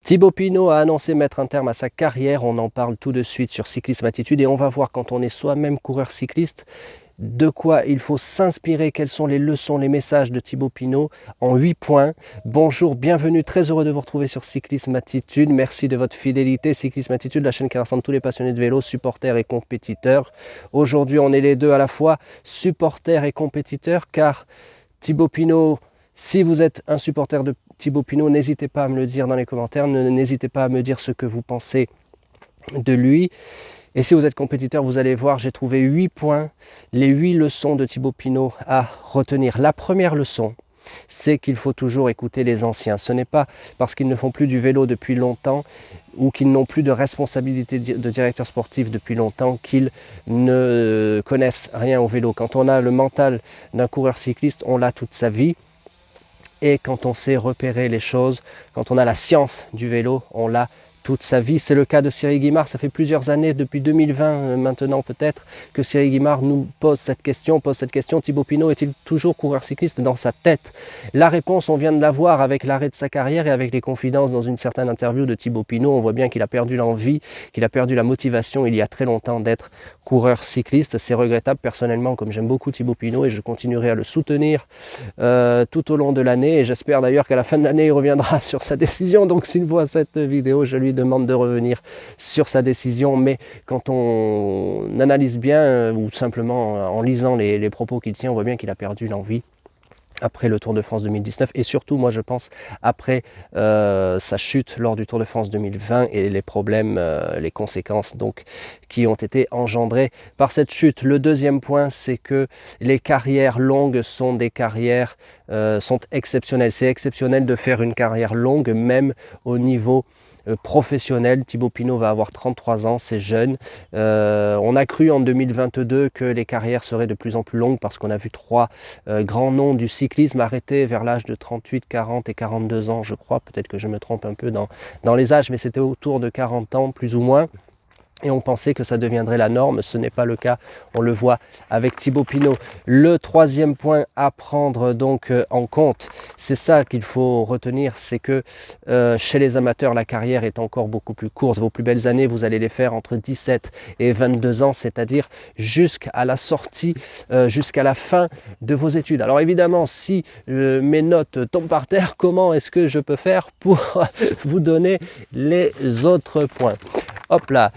Thibaut Pinot a annoncé mettre un terme à sa carrière, on en parle tout de suite sur Cyclisme Attitude et on va voir quand on est soi-même coureur cycliste de quoi il faut s'inspirer, quelles sont les leçons, les messages de Thibaut Pinot en 8 points. Bonjour, bienvenue, très heureux de vous retrouver sur Cyclisme Attitude, merci de votre fidélité. Cyclisme Attitude, la chaîne qui rassemble tous les passionnés de vélo, supporters et compétiteurs. Aujourd'hui on est les deux à la fois, supporters et compétiteurs, car Thibaut Pinot, si vous êtes un supporter de Thibaut Pinot, n'hésitez pas à me le dire dans les commentaires, n'hésitez pas à me dire ce que vous pensez de lui. Et si vous êtes compétiteur, vous allez voir, j'ai trouvé 8 points, les 8 leçons de Thibaut Pinot à retenir. La première leçon, c'est qu'il faut toujours écouter les anciens. Ce n'est pas parce qu'ils ne font plus du vélo depuis longtemps ou qu'ils n'ont plus de responsabilité de directeur sportif depuis longtemps qu'ils ne connaissent rien au vélo. Quand on a le mental d'un coureur cycliste, on l'a toute sa vie. Et quand on sait repérer les choses, quand on a la science du vélo, on l'a toute sa vie. C'est le cas de Cyril Guimard. Ça fait plusieurs années, depuis 2020 maintenant peut-être, que Cyril Guimard nous pose cette question. Thibaut Pinot est-il toujours coureur cycliste dans sa tête? La réponse, on vient de la voir avec l'arrêt de sa carrière et avec les confidences dans une certaine interview de Thibaut Pinot. On voit bien qu'il a perdu l'envie, qu'il a perdu la motivation il y a très longtemps d'être coureur cycliste. C'est regrettable personnellement, comme j'aime beaucoup Thibaut Pinot et je continuerai à le soutenir tout au long de l'année. Et j'espère d'ailleurs qu'à la fin de l'année, il reviendra sur sa décision. Donc s'il voit cette vidéo, je lui demande de revenir sur sa décision, mais quand on analyse bien ou simplement en lisant les propos qu'il tient, on voit bien qu'il a perdu l'envie après le Tour de France 2019 et surtout moi je pense après sa chute lors du Tour de France 2020 et les problèmes, les conséquences donc qui ont été engendrées par cette chute. Le deuxième point, c'est que les carrières longues sont des carrières sont exceptionnelles. C'est exceptionnel de faire une carrière longue même au niveau professionnel. Thibaut Pinot va avoir 33 ans, c'est jeune. On a cru en 2022 que les carrières seraient de plus en plus longues parce qu'on a vu 3 grands noms du cyclisme arrêtés vers l'âge de 38, 40 et 42 ans, je crois. Peut-être que je me trompe un peu dans les âges, mais c'était autour de 40 ans, plus ou moins. Et on pensait que ça deviendrait la norme, ce n'est pas le cas, on le voit avec Thibaut Pinot. Le troisième point à prendre donc en compte, c'est ça qu'il faut retenir, c'est que chez les amateurs, la carrière est encore beaucoup plus courte. Vos plus belles années, vous allez les faire entre 17 et 22 ans, c'est-à-dire jusqu'à la sortie, jusqu'à la fin de vos études. Alors évidemment, si mes notes tombent par terre, comment est-ce que je peux faire pour vous donner les autres points? Hop là,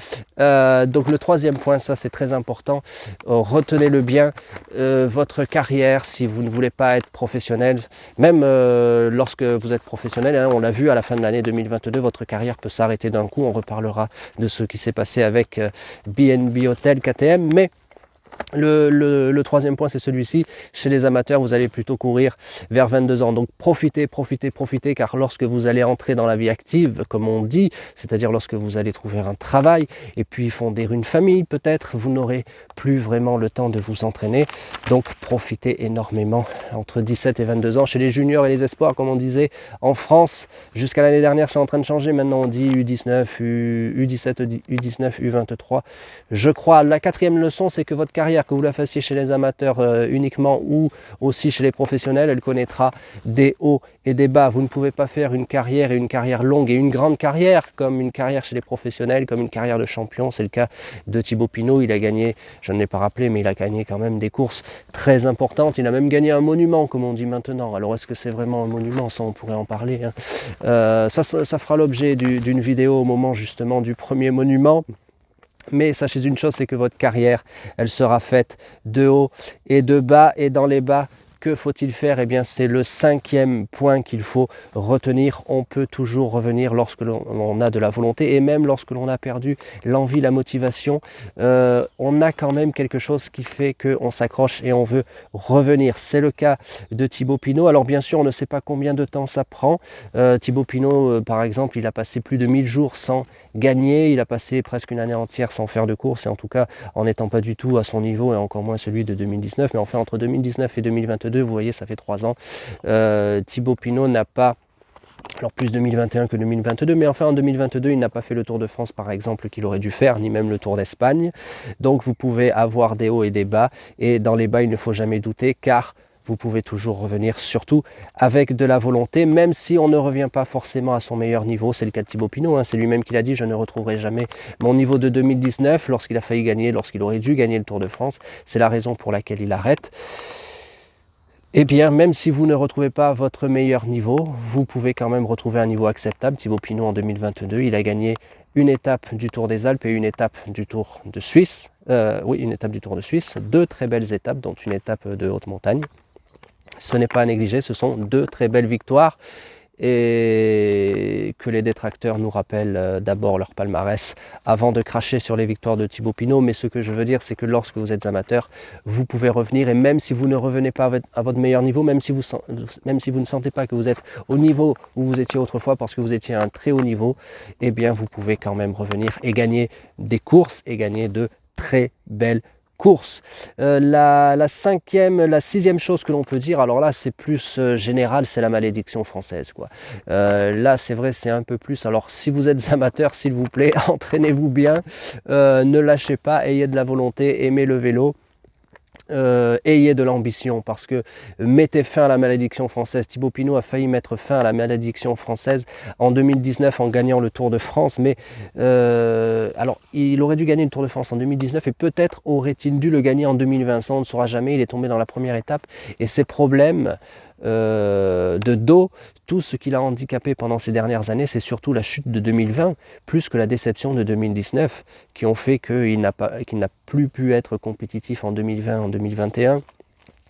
donc le troisième point, ça c'est très important, retenez-le bien, votre carrière, si vous ne voulez pas être professionnel, même lorsque vous êtes professionnel, hein, on l'a vu à la fin de l'année 2022, votre carrière peut s'arrêter d'un coup, on reparlera de ce qui s'est passé avec BNB Hotel, KTM, mais le troisième point, c'est celui-ci. Chez les amateurs, vous allez plutôt courir vers 22 ans. Donc profitez, car lorsque vous allez entrer dans la vie active, comme on dit, c'est-à-dire lorsque vous allez trouver un travail et puis fonder une famille peut-être, vous n'aurez plus vraiment le temps de vous entraîner. Donc profitez énormément entre 17 et 22 ans. Chez les juniors et les espoirs, comme on disait, en France, jusqu'à l'année dernière, c'est en train de changer. Maintenant, on dit U19, U17, U19, U23. Je crois, la quatrième leçon, c'est que votre carrière, que vous la fassiez chez les amateurs uniquement ou aussi chez les professionnels, elle connaîtra des hauts et des bas. Vous ne pouvez pas faire une carrière et une carrière longue et une grande carrière comme une carrière chez les professionnels, comme une carrière de champion. C'est le cas de Thibaut Pinot. Il a gagné, je ne l'ai pas rappelé, mais il a gagné quand même des courses très importantes. Il a même gagné un monument, comme on dit maintenant. Alors est-ce que c'est vraiment un monument? Ça, on pourrait en parler, hein. Ça fera l'objet d'une vidéo au moment justement du premier monument. Mais sachez une chose, c'est que votre carrière, elle sera faite de haut et de bas. Et dans les bas, que faut-il faire? Eh bien, c'est le cinquième point qu'il faut retenir. On peut toujours revenir lorsque l'on a de la volonté et même lorsque l'on a perdu l'envie, la motivation. On a quand même quelque chose qui fait qu'on s'accroche et on veut revenir. C'est le cas de Thibaut Pinot. Alors bien sûr, on ne sait pas combien de temps ça prend. Thibaut Pinot, par exemple, il a passé plus de 1000 jours sans gagner. Il a passé presque une année entière sans faire de course et en tout cas en n'étant pas du tout à son niveau et encore moins celui de 2019. Mais enfin, entre 2019 et 2022, vous voyez, ça fait 3 ans. Thibaut Pinot n'a pas, alors plus 2021 que 2022, mais enfin en 2022, il n'a pas fait le Tour de France par exemple qu'il aurait dû faire, ni même le Tour d'Espagne. Donc vous pouvez avoir des hauts et des bas, et dans les bas, il ne faut jamais douter, car vous pouvez toujours revenir, surtout avec de la volonté, même si on ne revient pas forcément à son meilleur niveau. C'est le cas de Thibaut Pinot, hein, c'est lui-même qui l'a dit, je ne retrouverai jamais mon niveau de 2019 lorsqu'il a failli gagner, lorsqu'il aurait dû gagner le Tour de France. C'est la raison pour laquelle il arrête. Eh bien, même si vous ne retrouvez pas votre meilleur niveau, vous pouvez quand même retrouver un niveau acceptable. Thibaut Pinot en 2022, il a gagné une étape du Tour des Alpes et une étape du Tour de Suisse. Oui, une étape du Tour de Suisse, deux très belles étapes, dont une étape de haute montagne. Ce n'est pas à négliger, ce sont deux très belles victoires. Et que les détracteurs nous rappellent d'abord leur palmarès avant de cracher sur les victoires de Thibaut Pinot. Mais ce que je veux dire, c'est que lorsque vous êtes amateur, vous pouvez revenir, et même si vous ne revenez pas à votre meilleur niveau, même si vous ne sentez pas que vous êtes au niveau où vous étiez autrefois parce que vous étiez à un très haut niveau, eh bien vous pouvez quand même revenir et gagner des courses et gagner de très belles course. La sixième chose que l'on peut dire, alors là c'est plus général, c'est la malédiction française, quoi. Là c'est vrai, c'est un peu plus, alors si vous êtes amateur, s'il vous plaît, entraînez-vous bien, ne lâchez pas, ayez de la volonté, aimez le vélo. Ayez de l'ambition, parce que mettez fin à la malédiction française. Thibaut Pinot a failli mettre fin à la malédiction française en 2019 en gagnant le Tour de France, mais alors il aurait dû gagner le Tour de France en 2019 et peut-être aurait-il dû le gagner en 2020, ça on ne saura jamais. Il est tombé dans la première étape et ses problèmes de dos, tout ce qui l'a handicapé pendant ces dernières années, c'est surtout la chute de 2020, plus que la déception de 2019, qui ont fait qu'il n'a plus pu être compétitif en 2020, en 2021,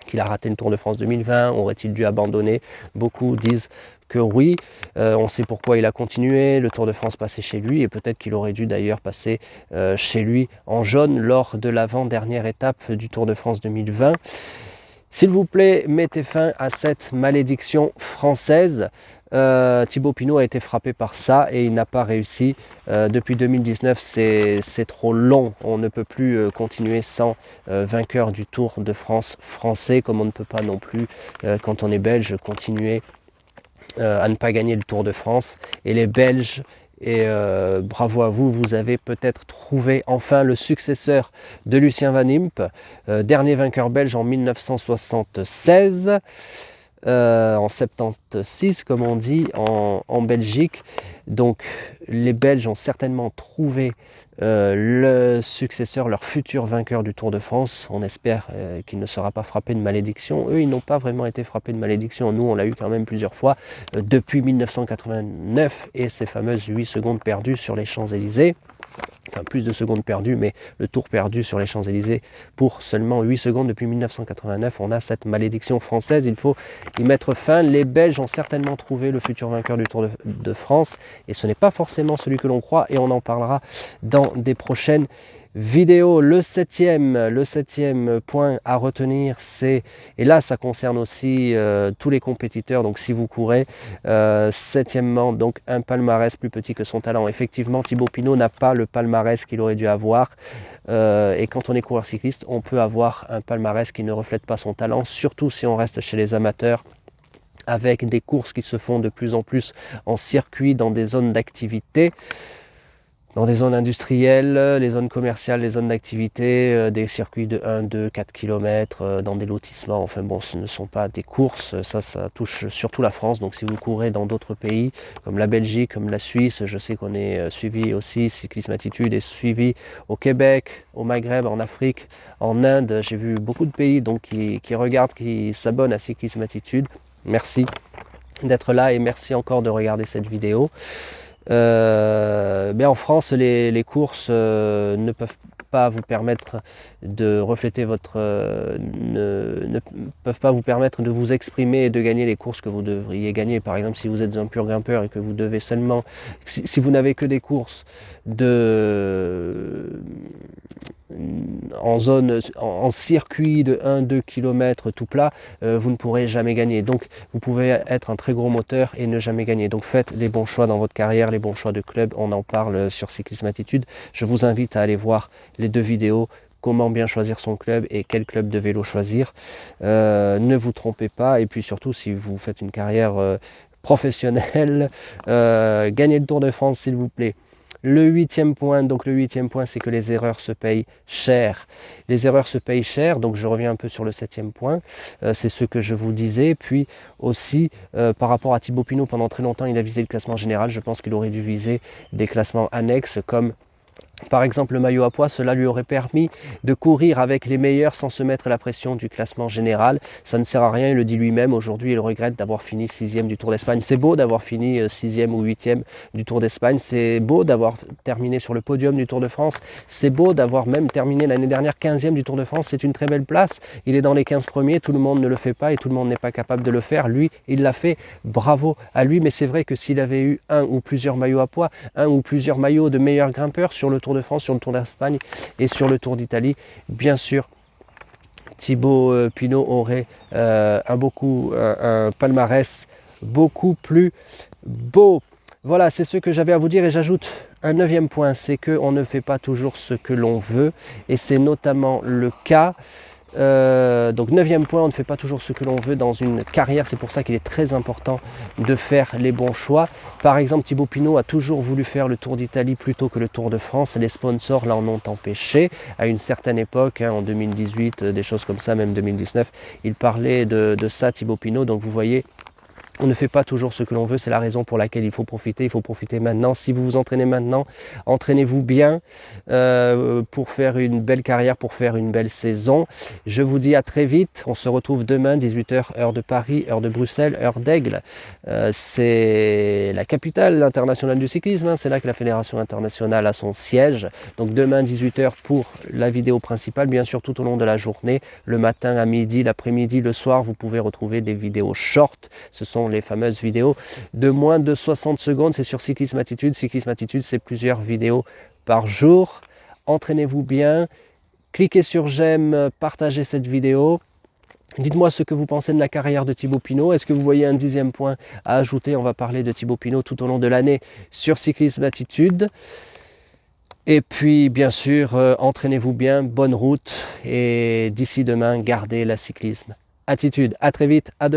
qu'il a raté le Tour de France 2020, aurait-il dû abandonner? Beaucoup disent que oui, on sait pourquoi il a continué, le Tour de France passait chez lui, et peut-être qu'il aurait dû d'ailleurs passer chez lui en jaune lors de l'avant-dernière étape du Tour de France 2020. S'il vous plaît, mettez fin à cette malédiction française. Thibaut Pinot a été frappé par ça et il n'a pas réussi. Depuis 2019, c'est trop long. On ne peut plus continuer sans vainqueur du Tour de France français, comme on ne peut pas non plus, quand on est belge, continuer à ne pas gagner le Tour de France. Et les Belges, et bravo à vous, vous avez peut-être trouvé enfin le successeur de Lucien Van Impe, dernier vainqueur belge en 1976, en 76 comme on dit en Belgique. Donc les Belges ont certainement trouvé le successeur, leur futur vainqueur du Tour de France. On espère qu'il ne sera pas frappé de malédiction. Eux, ils n'ont pas vraiment été frappés de malédiction. Nous, on l'a eu quand même plusieurs fois depuis 1989 et ces fameuses 8 secondes perdues sur les Champs-Élysées. Enfin, plus de secondes perdues, mais le Tour perdu sur les Champs-Élysées pour seulement 8 secondes depuis 1989. On a cette malédiction française, il faut y mettre fin. Les Belges ont certainement trouvé le futur vainqueur du Tour de France, et ce n'est pas forcément celui que l'on croit, et on en parlera dans des prochaines vidéo. Le septième point à retenir, c'est, et là ça concerne aussi tous les compétiteurs, donc si vous courez, septièmement, donc un palmarès plus petit que son talent. Effectivement, Thibaut Pinot n'a pas le palmarès qu'il aurait dû avoir, et quand on est coureur cycliste, on peut avoir un palmarès qui ne reflète pas son talent, surtout si on reste chez les amateurs, avec des courses qui se font de plus en plus en circuit dans des zones d'activité, dans des zones industrielles, les zones commerciales, les zones d'activité, des circuits de 1, 2, 4 km, dans des lotissements. Enfin bon, ce ne sont pas des courses, ça touche surtout la France. Donc si vous courez dans d'autres pays, comme la Belgique, comme la Suisse, je sais qu'on est suivi aussi, Cyclisme Attitude est suivi au Québec, au Maghreb, en Afrique, en Inde. J'ai vu beaucoup de pays donc, qui regardent, qui s'abonnent à Cyclisme Attitude. Merci d'être là et merci encore de regarder cette vidéo. Mais en France, les courses ne peuvent pas vous permettre de refléter votre... ne peuvent pas vous permettre de vous exprimer et de gagner les courses que vous devriez gagner. Par exemple, si vous êtes un pur grimpeur et que vous devez seulement... Si vous n'avez que des courses en circuit de 1-2 km tout plat, vous ne pourrez jamais gagner. Donc vous pouvez être un très gros moteur et ne jamais gagner. Donc faites les bons choix dans votre carrière, les bons choix de club. On en parle sur Cyclisme Attitude. Je vous invite à aller voir les deux vidéos, comment bien choisir son club et quel club de vélo choisir. Ne vous trompez pas, et puis surtout si vous faites une carrière professionnelle, gagnez le Tour de France s'il vous plaît. Le 8e point, donc le 8e point, c'est que les erreurs se payent cher. Les erreurs se payent cher, donc je reviens un peu sur le 7e point, c'est ce que je vous disais. Puis aussi, par rapport à Thibaut Pinot, pendant très longtemps, il a visé le classement général. Je pense qu'il aurait dû viser des classements annexes comme par exemple le maillot à pois. Cela lui aurait permis de courir avec les meilleurs sans se mettre la pression du classement général. Ça ne sert à rien, il le dit lui-même. Aujourd'hui, il regrette d'avoir fini 6e du Tour d'Espagne. C'est beau d'avoir fini 6e ou 8e du Tour d'Espagne. C'est beau d'avoir terminé sur le podium du Tour de France. C'est beau d'avoir même terminé l'année dernière 15e du Tour de France. C'est une très belle place. Il est dans les 15 premiers. Tout le monde ne le fait pas et tout le monde n'est pas capable de le faire. Lui, il l'a fait. Bravo à lui. Mais c'est vrai que s'il avait eu un ou plusieurs maillots à pois, un ou plusieurs maillots de meilleurs grimpeurs sur le Tour de France, sur le Tour d'Espagne et sur le Tour d'Italie, bien sûr, Thibaut Pinot aurait un palmarès beaucoup plus beau. Voilà, c'est ce que j'avais à vous dire et j'ajoute un 9e point, c'est qu'on ne fait pas toujours ce que l'on veut et c'est notamment le cas. Donc 9e point, on ne fait pas toujours ce que l'on veut dans une carrière, c'est pour ça qu'il est très important de faire les bons choix. Par exemple, Thibaut Pinot a toujours voulu faire le Tour d'Italie plutôt que le Tour de France, les sponsors l'en ont empêché à une certaine époque, en 2018, des choses comme ça, même 2019, il parlait de ça, Thibaut Pinot. Donc vous voyez, on ne fait pas toujours ce que l'on veut, c'est la raison pour laquelle il faut profiter maintenant. Si vous vous entraînez maintenant, entraînez-vous bien pour faire une belle carrière, pour faire une belle saison. Je vous dis à très vite, on se retrouve demain, 18h, heure de Paris, heure de Bruxelles, heure d'Aigle. C'est la capitale internationale du cyclisme, hein. C'est là que la Fédération internationale a son siège. Donc demain, 18h pour la vidéo principale, bien sûr tout au long de la journée, le matin, à midi, l'après-midi, le soir, vous pouvez retrouver des vidéos short. Ce sont les fameuses vidéos de moins de 60 secondes, c'est sur Cyclisme Attitude. Cyclisme Attitude, c'est plusieurs vidéos par jour. Entraînez-vous bien, cliquez sur j'aime, partagez cette vidéo. Dites-moi ce que vous pensez de la carrière de Thibaut Pinot. Est-ce que vous voyez un 10e point à ajouter? On va parler de Thibaut Pinot tout au long de l'année sur Cyclisme Attitude. Et puis, bien sûr, entraînez-vous bien, bonne route. Et d'ici demain, gardez la cyclisme attitude. À très vite, à demain.